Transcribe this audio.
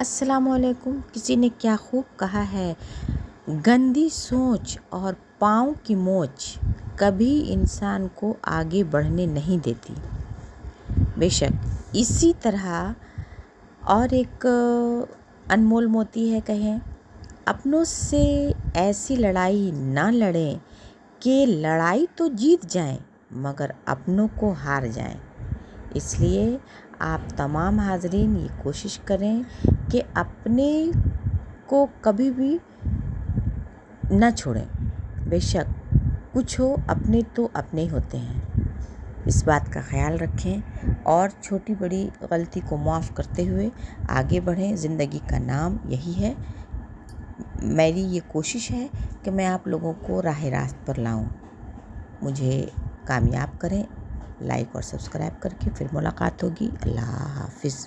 अस्सलाम वालेकुम। किसी ने क्या खूब कहा है, गंदी सोच और पाँव की मोच कभी इंसान को आगे बढ़ने नहीं देती। बेशक इसी तरह और एक अनमोल मोती है, कहें, अपनों से ऐसी लड़ाई ना लड़ें कि लड़ाई तो जीत जाएं मगर अपनों को हार जाएं। इसलिए आप तमाम हाज़रीन ये कोशिश करें कि अपने को कभी भी न छोड़ें। बेशक कुछ हो, अपने तो अपने होते हैं। इस बात का ख्याल रखें और छोटी बड़ी गलती को माफ़ करते हुए आगे बढ़ें। ज़िंदगी का नाम यही है। मेरी ये कोशिश है कि मैं आप लोगों को राह रास्त पर लाऊं। मुझे कामयाब करें। लाइक और सब्सक्राइब करके फिर मुलाकात होगी। अल्लाह हाफ़िज़।